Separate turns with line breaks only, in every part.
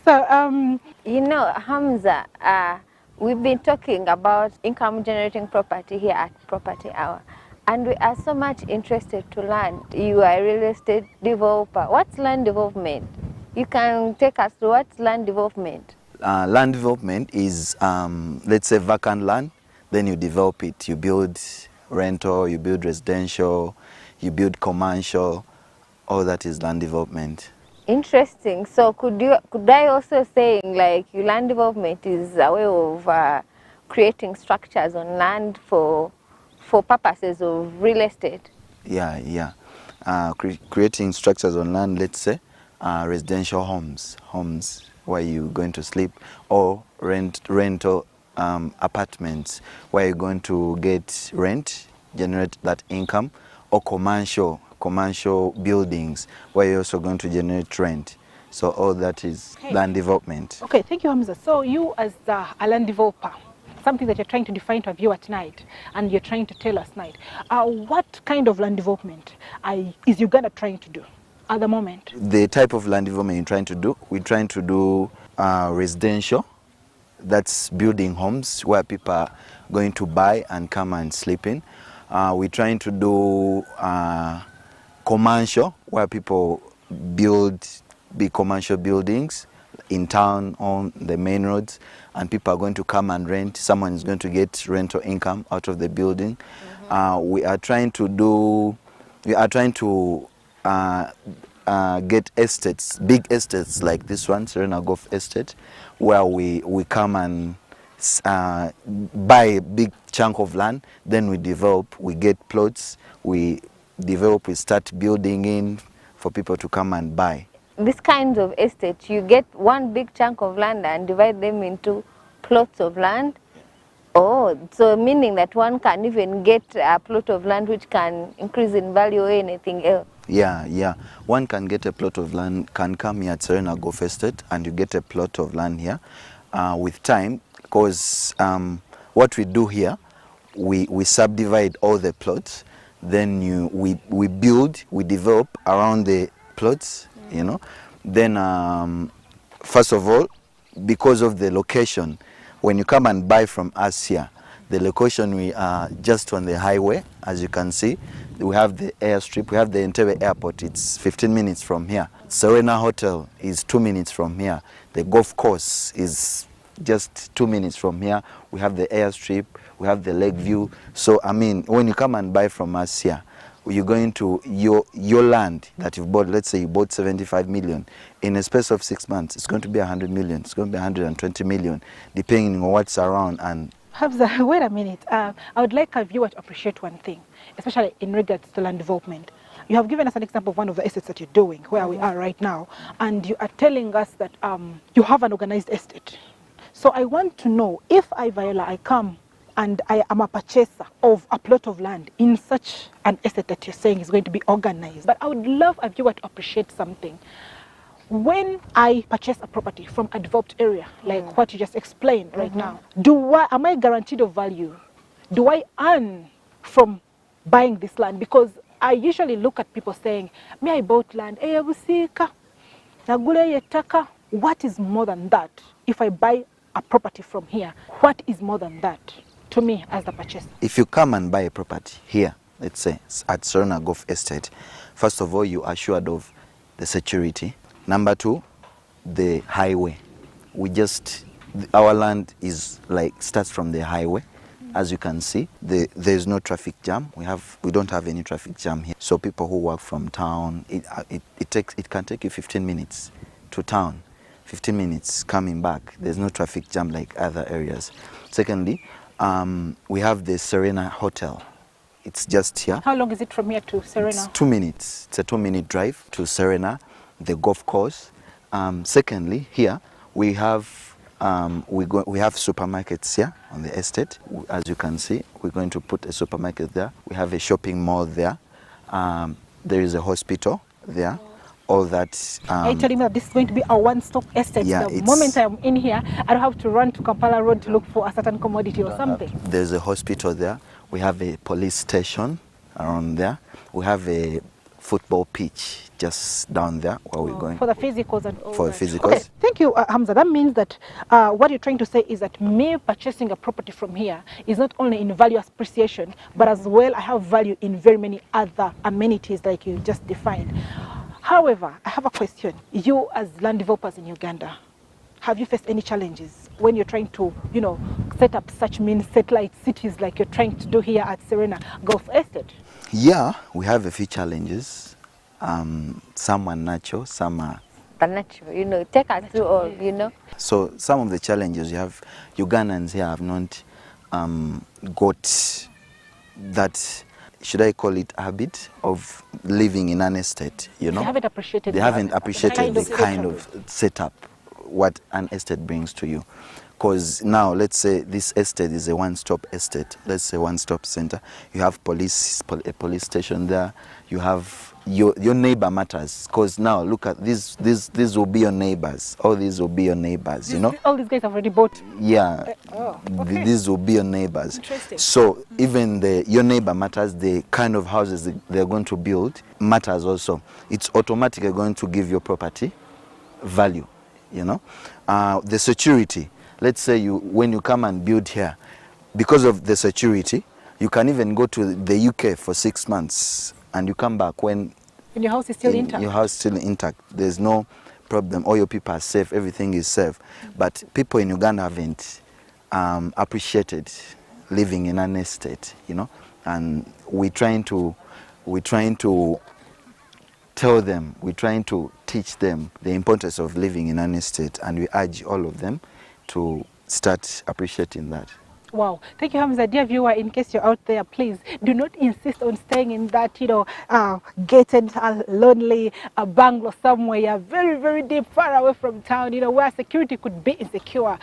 So,
You know, Hamza, we've been talking about income generating property here at Property Hour, and we are so much interested to learn. You are a real estate developer. What's land development? You can take us through what's land development.
Land development is, let's say, vacant land, then you develop it. You build rental, you build residential, you build commercial, all that is land development.
Interesting. So could I also say like land development is a way of creating structures on land for purposes of real estate?
Yeah. Creating structures on land, let's say, residential homes where you're going to sleep, or rental apartments where you're going to get rent, generate that income, or commercial buildings where you're also going to generate rent. So all that is land development.
okay, thank you, Hamza. So you as a land developer, something that you're trying to define to a viewer tonight, and you're trying to tell us tonight, what kind of land development is Uganda trying to do at the moment?
The type of land development you're trying to do, we're trying to do residential. That's building homes where people are going to buy and come and sleep in. We're trying to do commercial, where people build big commercial buildings in town on the main roads, and people are going to come and rent. Someone is going to get rental income out of the building. We are trying to get estates, big estates like this one, Serena Golf Estate, where we come and buy a big chunk of land, then we develop, we get plots, we develop, we start building in for people to come and buy.
This kind of estate, you get one big chunk of land and divide them into plots of land. Oh, so meaning that one can even get a plot of land which can increase in value or anything else.
Yeah. One can get a plot of land, can come here at Serena Golf Estate, and you get a plot of land here with time, because what we do here, we subdivide all the plots, then we build, we develop around the plots, you know. Then first of all, because of the location, when you come and buy from us here, the location, we are just on the highway, as you can see. We have the airstrip, we have the Entebbe airport, it's 15 minutes from here. Serena Hotel is 2 minutes from here. The golf course is just 2 minutes from here. We have the airstrip, we have the lake view. So I mean, when you come and buy from us here, you're going to your land that you've bought. Let's say you bought 75 million. In a space of 6 months, it's going to be 100 million. It's going to be 120 million, depending on what's around. And
Hamza, wait a minute. I would like a viewer to appreciate one thing, especially in regards to land development. You have given us an example of one of the estates that you're doing, where we are right now, and you are telling us that you have an organized estate. So I want to know, if I come and I am a purchaser of a plot of land in such an estate that you're saying is going to be organized, but I would love a viewer to appreciate something. When I purchase a property from a developed area, like what you just explained right now, am I guaranteed of value? Do I earn from buying this land? Because I usually look at people saying, me, I bought land, what is more than that? If I buy a property from here, what is more than that to me as the purchaser?
if you come and buy a property here, let's say at Serena Golf Estate, first of all, you are assured of the security. Number two, the highway. Our land is like, starts from the highway. As you can see, there's no traffic jam. We don't have any traffic jam here. So people who work from town, it can take you 15 minutes to town, 15 minutes coming back. There's no traffic jam like other areas. Secondly, we have the Serena Hotel. It's just here.
How long is it from here to Serena?
It's 2 minutes. It's a 2-minute drive to Serena, the golf course. Secondly, here we have supermarkets here on the estate. As you can see, we're going to put a supermarket there. We have a shopping mall there. There is a hospital there. All that.
Are you telling me that this is going to be a one-stop estate?
Yeah,
the moment I'm in here, I don't have to run to Kampala Road to look for a certain commodity or something.
There's a hospital there. We have a police station around there. We have a football pitch just down there where we're going.
For the physicals and all
For
that.
the physicals.
Okay, thank you, Hamza. That means that what you're trying to say is that me purchasing a property from here is not only in value appreciation, but as well I have value in very many other amenities like you just defined. However, I have a question. You as land developers in Uganda, have you faced any challenges when you're trying to, you know, set up such mini satellite cities like you're trying to do here at Serena Golf Estate?
Yeah, we have a few challenges. Some are natural, some are...
But natural, you know, take us through all, you know.
So some of the challenges you have, Ugandans here have not got that, should I call it, habit of living in an estate, you know?
They haven't appreciated
They haven't appreciated the kind
setup.
of setup what an estate brings to you. Because now, let's say this estate is a one-stop estate, let's say one-stop center. You have a police station there. You have your neighbor matters. Because now, look at these will be your neighbors. All these will be your neighbors, you know?
All these guys have already bought.
Yeah.
Okay.
These will be your neighbors.
Interesting.
So even your neighbor matters, the kind of houses they're going to build matters also. It's automatically going to give your property value, you know? The security. Let's say when you come and build here, because of the security, you can even go to the UK for 6 months and you come back when
And your house is still intact.
your house is still intact. There's no problem. All your people are safe. Everything is safe. But people in Uganda haven't appreciated living in an estate, you know. And we're trying to tell them, we're trying to teach them the importance of living in an estate, and we urge all of them to start appreciating that.
Wow. Thank you, Hamza. Dear viewer, in case you're out there, please do not insist on staying in that, you know, gated, lonely bungalow somewhere very, very deep, far away from town, you know, where security could be insecure.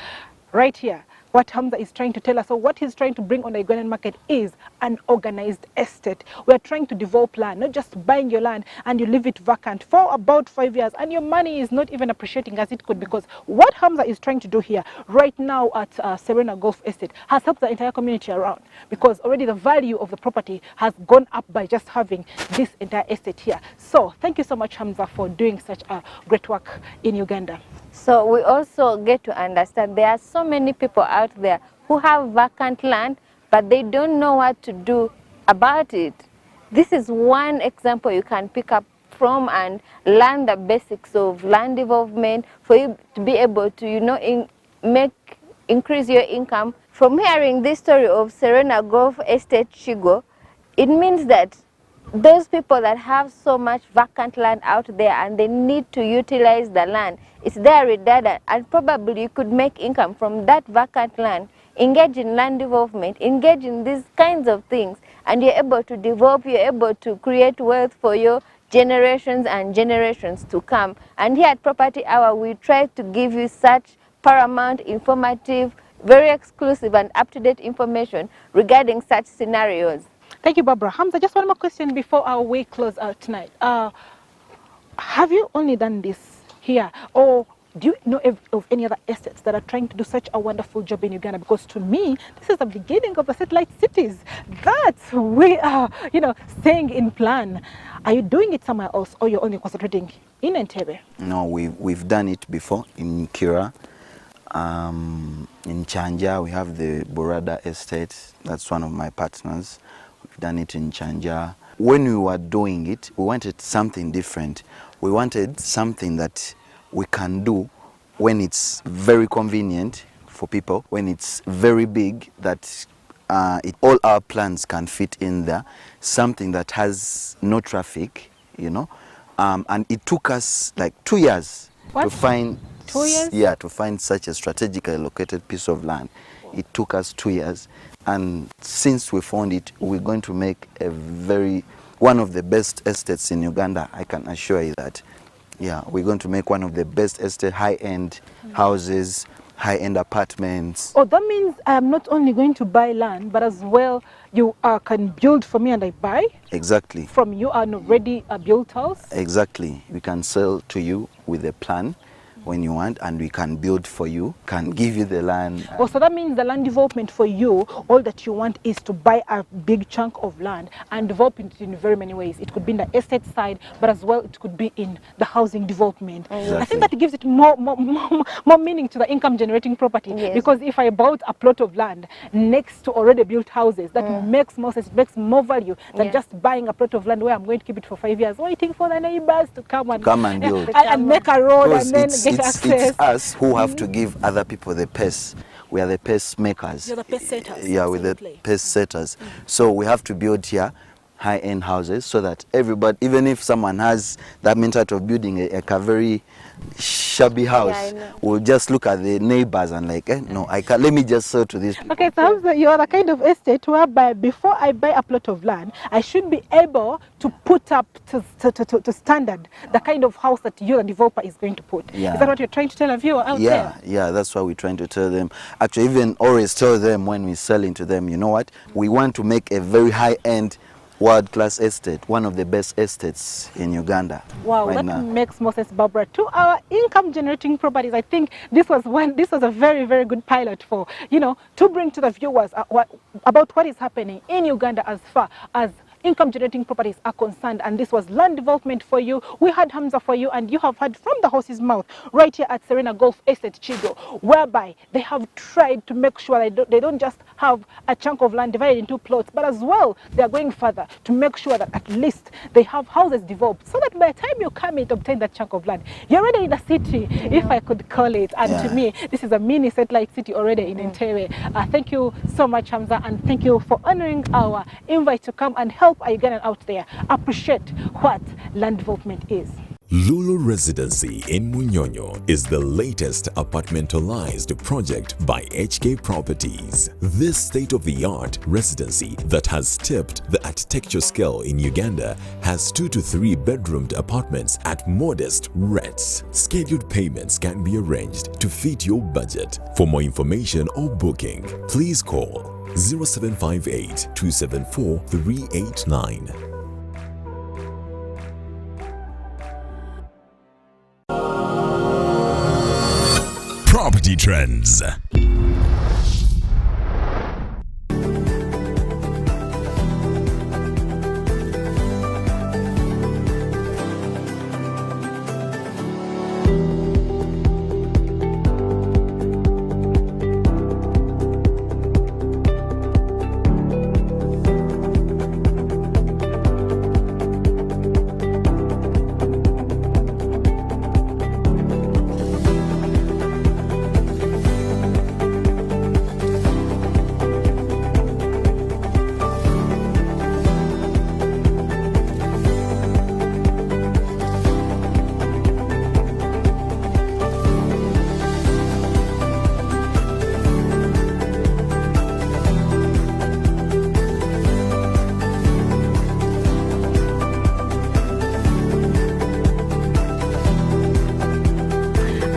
Right here, what Hamza is trying to tell us, or what he's trying to bring on the Ugandan market, is an organized estate. We're trying to develop land, not just buying your land and you leave it vacant for about 5 years and your money is not even appreciating as it could, because what Hamza is trying to do here right now at Serena Golf Estate has helped the entire community around, because already the value of the property has gone up by just having this entire estate here. So thank you so much, Hamza, for doing such a great work in Uganda.
So we also get to understand there are so many people out there who have vacant land, but they don't know what to do about it. This is one example you can pick up from and learn the basics of land development for you to be able to, you know, increase your income. From hearing this story of Serena Golf Estate Chigo, it means that those people that have so much vacant land out there and they need to utilize the land, it's there redundant, and probably you could make income from that vacant land, engage in land development, engage in these kinds of things, and you're able to develop, you're able to create wealth for your generations and generations to come. And here at Property Hour, we try to give you such paramount, informative, very exclusive and up-to-date information regarding such scenarios.
Thank you, Barbara. Hamza, just one more question before we close out tonight. Have you only done this here, or do you know of any other estates that are trying to do such a wonderful job in Uganda? Because to me, this is the beginning of the satellite cities that we are, you know, staying in plan. Are you doing it somewhere else, or you're only concentrating in Entebbe?
No, we've done it before in Kira. In Chanja, we have the Borada estate. That's one of my partners. We've done it in Chanja. When we were doing it, we wanted something different. We wanted something that we can do when it's very convenient for people, when it's very big, that all our plans can fit in there, something that has no traffic, you know. And it took us like 2 years to find
2 years?
Yeah, to find such a strategically located piece of land. It took us 2 years, and since we found it, we're going to make one of the best estates in Uganda. I can assure you that. Yeah, we're going to make one of the best estate, high-end houses, high-end apartments.
Oh, that means I'm not only going to buy land, but as well you can build for me and I buy?
Exactly.
From you an already built house?
Exactly. We can sell to you with a plan, when you want, and we can build for you, can give you the land.
Well, so that means the land development for you, all that you want is to buy a big chunk of land and develop it in very many ways. It could be in the estate side, but as well it could be in the housing development.
Exactly.
I think that gives it more meaning to the income generating property.
Yes.
Because if I bought a plot of land next to already built houses, that makes more sense, it makes more value than just buying a plot of land where I'm going to keep it for 5 years, waiting for the neighbors to come and
build.
and make a road
Because
and then get access.
it's us who have to give other people the pace. We are the pace makers.
You're the pace setters.
Yeah, we're the pace setters. So we have to build here high-end houses so that everybody, even if someone has that mentality of building a very shabby house, will just look at the neighbors and like, no, I can't, let me just sell to this.
Okay, so you are the kind of estate whereby before I buy a plot of land, I should be able to put up to standard the kind of house that you, the developer, is going to put.
Yeah.
Is that what you're trying to tell a viewer out there?
Yeah, that's what we're trying to tell them. Actually, even always tell them when we're selling to them, you know what, we want to make a very high-end world-class estate, one of the best estates in Uganda.
Wow,
right
that
now.
makes more sense, Barbara. To our income-generating properties, I think this was a very, very good pilot for, to bring to the viewers about what is happening in Uganda as far as income-generating properties are concerned. And this was land development for you. We had Hamza for you, and you have heard from the horse's mouth right here at Serena Golf Estate Chigo, whereby they have tried to make sure they don't just have a chunk of land divided into plots, but as well they are going further to make sure that at least they have houses developed, so that by the time you come in to obtain that chunk of land, you're already in a city, if I could call it. And to me, this is a mini satellite city already in Entebbe. Thank you so much, Hamza, and thank you for honoring our invite to come and help a Ugandan out there appreciate what land development is.
Lulu Residency in Munyonyo is the latest apartmentalized project by HK Properties. This state-of-the-art residency that has stepped the architecture scale in Uganda has 2 to 3 bedroomed apartments at modest rents. Scheduled payments can be arranged to fit your budget. For more information or booking, please call 0758 274 389. Property Trends.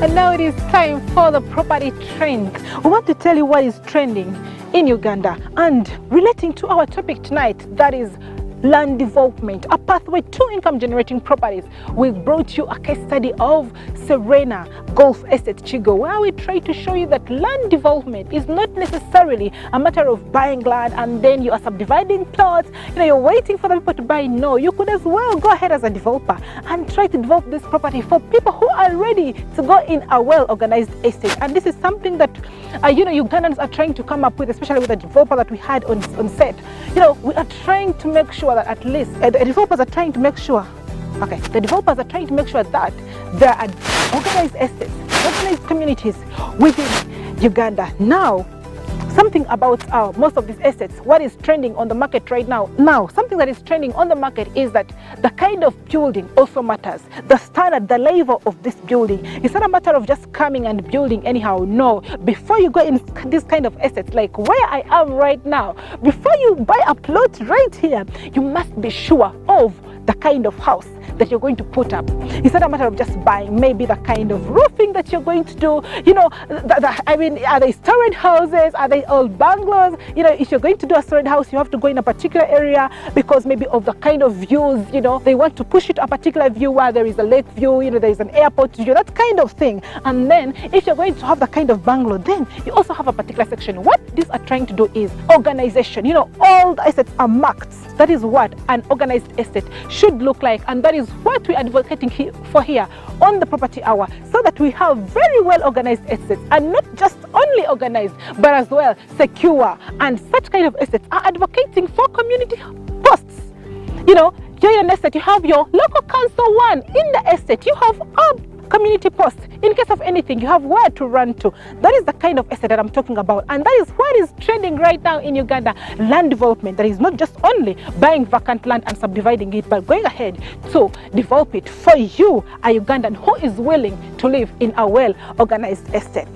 And now it is time for the property trend. We want to tell you what is trending in Uganda and relating to our topic tonight, that is land development, a pathway to income generating properties. We brought you a case study of Serena Golf Estate Chigo, where we try to show you that land development is not necessarily a matter of buying land and then you are subdividing plots, you're waiting for the people to buy. No, you could as well go ahead as a developer and try to develop this property for people who are ready to go in a well-organized estate. And this is something that Ugandans are trying to come up with, especially with the developer that we had on set. We are trying to make sure that at least the developers are trying to make sure that there are organized estates, organized communities within Uganda. Now, something about most of these estates, what is trending on the market right now? Now, something that is trending on the market is that the kind of building also matters. The standard, the level of this building. It's not a matter of just coming and building anyhow. No, before you go in this kind of assets, like where I am right now, before you buy a plot right here, you must be sure of the kind of house that you're going to put up. It's not a matter of just buying, maybe the kind of roofing that you're going to do. You know, I mean, are they storied houses? Are they old bungalows? You know, if you're going to do a storied house, you have to go in a particular area because maybe of the kind of views, you know, they want to push it a particular view where there is a lake view, you know, there is an airport view, that kind of thing. And then if you're going to have the kind of bungalow, then you also have a particular section. What these are trying to do is organization. You know, all the assets are marked. That is what an organized estate should look like, and that is what we're advocating for here on the Property Hour, so that we have very well organized assets, and not just only organized but as well secure. And such kind of assets are advocating for community posts. You know, you're in an estate, you have your local council one. In the estate, you have a community post. In case of anything, you have where to run to. That is the kind of estate that I'm talking about, and that is what is trending right now in Uganda. Land development that is not just only buying vacant land and subdividing it, but going ahead to develop it for you, a Ugandan who is willing to live in a well-organized estate.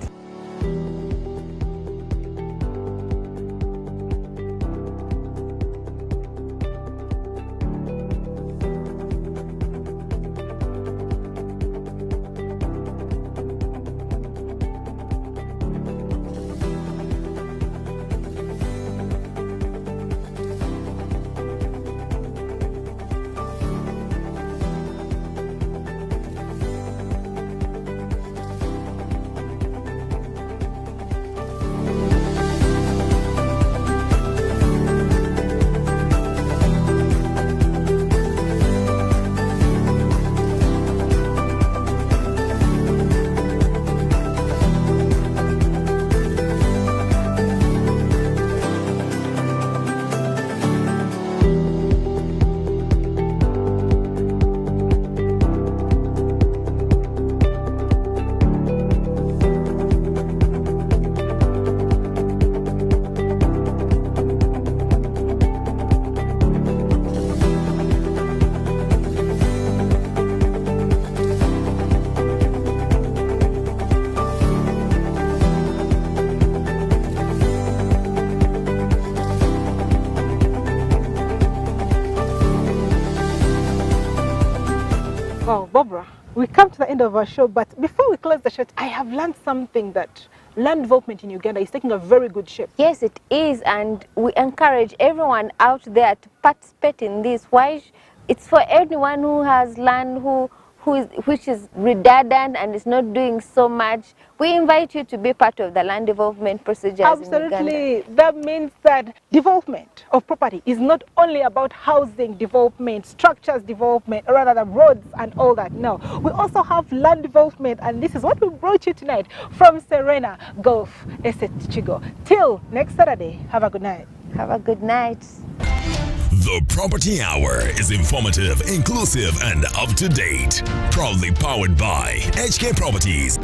Wow, Barbara, we come to the end of our show, but before we close the show, I have learned something, that land development in Uganda is taking a very good shape.
Yes, it is, and we encourage everyone out there to participate in this. Why? It's for anyone who has land which is redundant and is not doing so much. We invite you to be part of the land development procedures.
Absolutely.
In Uganda.
That means that development of property is not only about housing development, structures development, or rather the roads and all that. No, we also have land development, and this is what we brought you tonight from Serena Golf Estate Chigo. Till next Saturday, have a good night.
Have a good night.
The Property Hour is informative, inclusive, and up to date. Proudly powered by HK Properties.